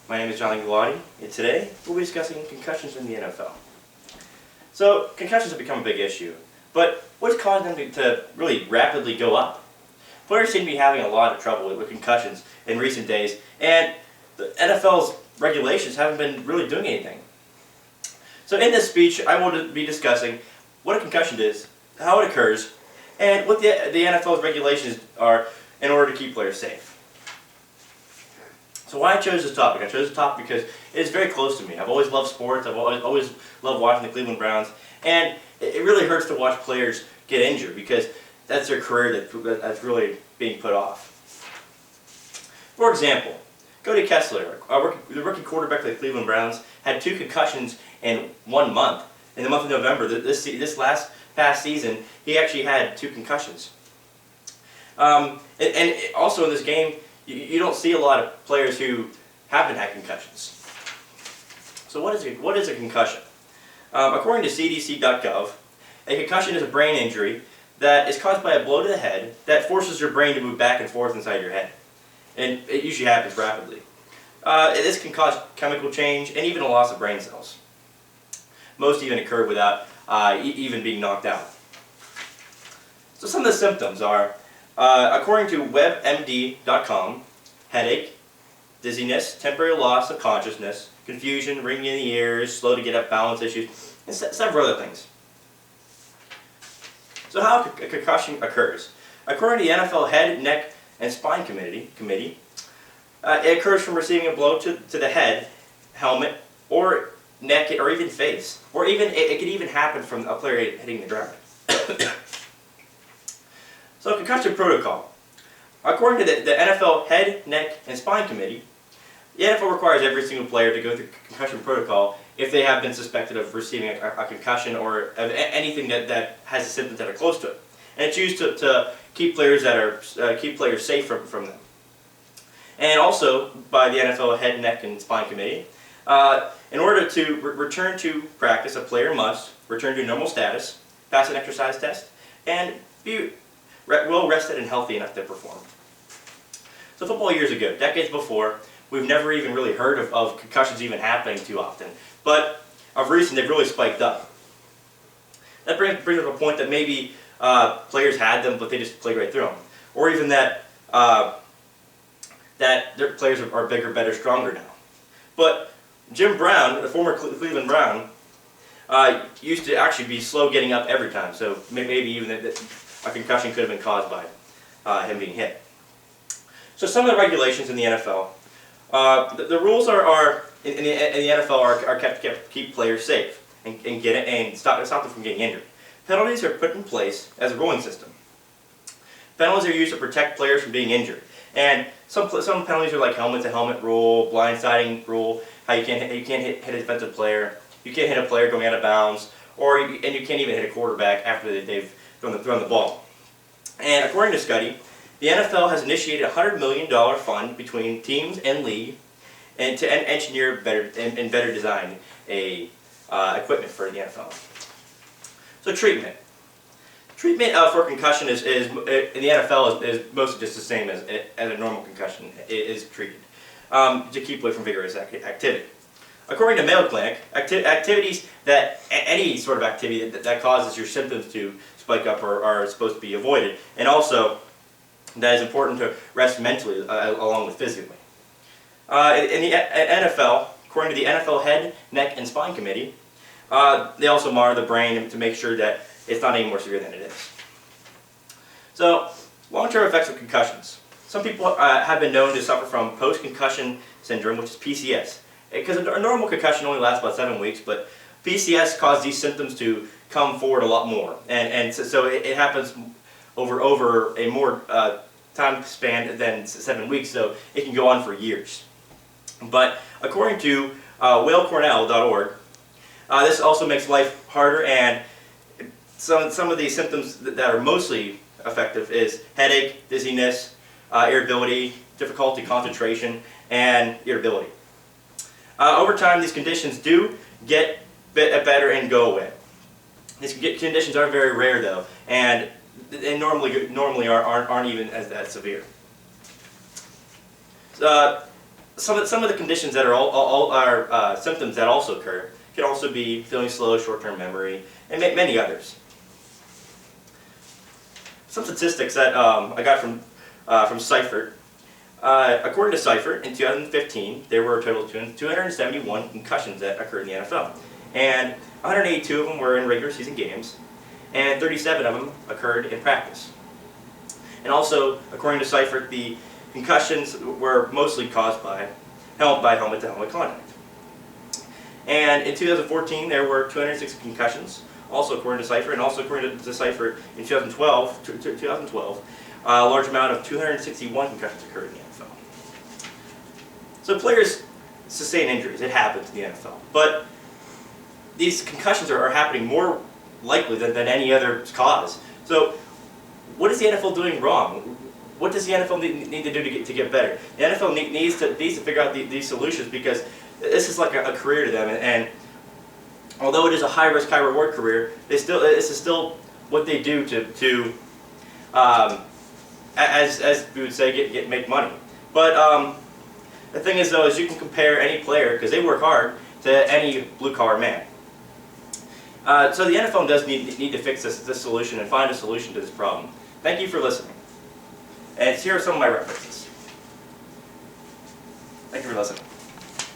My name is John Gulati, and today we'll be discussing concussions in the NFL. So, concussions have become a big issue, but what's causing them to really rapidly go up? Players seem to be having a lot of trouble with concussions in recent days, and the NFL's regulations haven't been really doing anything. So in this speech, I will be discussing what a concussion is, how it occurs, and what the NFL's regulations are in order to keep players safe. So why I chose this topic? I chose this topic because it is very close to me. I've always loved sports. I've always loved watching the Cleveland Browns, and it really hurts to watch players get injured because that's their career that's really being put off. For example, Cody Kessler, the rookie quarterback of the Cleveland Browns, had 2 concussions in 1 month. In the month of November, this past season, he actually had 2 concussions. And also in this game, you don't see a lot of players who haven't had concussions. So what is a concussion? According to CDC.gov, a concussion is a brain injury that is caused by a blow to the head that forces your brain to move back and forth inside your head. And it usually happens rapidly. This can cause chemical change and even a loss of brain cells. Most even occur without even being knocked out. So some of the symptoms are, according to WebMD.com, headache, dizziness, temporary loss of consciousness, confusion, ringing in the ears, slow to get up, balance issues, and several other things. So how a concussion occurs? According to the NFL Head, Neck, and Spine Committee, it occurs from receiving a blow to the head, helmet, or neck, or even face. Or even it could even happen from a player hitting the ground. So concussion protocol. According to the NFL Head, Neck, and Spine Committee, the NFL requires every single player to go through concussion protocol if they have been suspected of receiving a concussion or of anything that has a symptom that are close to it. And it's used to keep players safe from them. And also by the NFL Head, Neck, and Spine Committee, in order to return to practice, a player must return to normal status, pass an exercise test, and be well rested and healthy enough to perform. So football years ago, decades before, we've never even really heard of concussions even happening too often. But of recent, they've really spiked up. That brings up a point that maybe players had them, but they just played right through them. Or even that their players are bigger, better, stronger now. But Jim Brown, the former Cleveland Brown, used to actually be slow getting up every time. So maybe even a concussion could have been caused by him being hit. So some of the regulations in the NFL, the rules in the NFL are kept to keep players safe and stop them from getting injured. Penalties are put in place as a ruling system. Penalties are used to protect players from being injured. And some penalties are like helmet-to-helmet rule, blindsiding rule, how you can't hit a defensive player, you can't hit a player going out of bounds, and you can't even hit a quarterback after they've thrown the ball. And according to study, the NFL has initiated a $100 million fund between teams and league, and to engineer better design equipment for the NFL. So treatment. Treatment for concussion in the NFL is mostly just the same as a normal concussion is treated to keep away from vigorous activity. According to Mayo Clinic, activities any sort of activity that causes your symptoms to spike up are supposed to be avoided, and also that is important to rest mentally along with physically. In the NFL, according to the NFL Head, Neck, and Spine Committee, they also monitor the brain to make sure that it's not any more severe than it is. So, long-term effects of concussions. Some people have been known to suffer from post-concussion syndrome, which is PCS. Because a normal concussion only lasts about 7 weeks, but PCS causes these symptoms to come forward a lot more. And so it happens over a more time span than 7 weeks, so it can go on for years. But according to whalecornell.org, this also makes life harder, and some of these symptoms that are mostly effective is headache, dizziness, irritability, difficulty concentration, and irritability. Over time, these conditions do get better and go away. These conditions are very rare, though, and normally aren't even as that severe. some of the conditions that are symptoms that also occur can also be feeling slow, short-term memory, and many others. Some statistics that I got from Seifert. According to Seifert, in 2015, there were a total of 271 concussions that occurred in the NFL. And 182 of them were in regular season games, and 37 of them occurred in practice. And also, according to Seifert, the concussions were mostly caused by helmet-to-helmet contact. And in 2014, there were 206 concussions, also according to Seifert, and also according to Seifert, in 2012, a large amount of 261 concussions occurred in the NFL. So players sustain injuries. It happens in the NFL. But these concussions are happening more likely than any other cause. So what is the NFL doing wrong? What does the NFL need to do to get better? The NFL needs to figure out these solutions, because this is like a career to them. And although it is a high-risk, high-reward career, this is still what they do to as we would say, make money. But the thing is, though, is you can compare any player, because they work hard, to any blue-collar man. So the NFL does need to fix this solution and find a solution to this problem. Thank you for listening. And here are some of my references. Thank you for listening.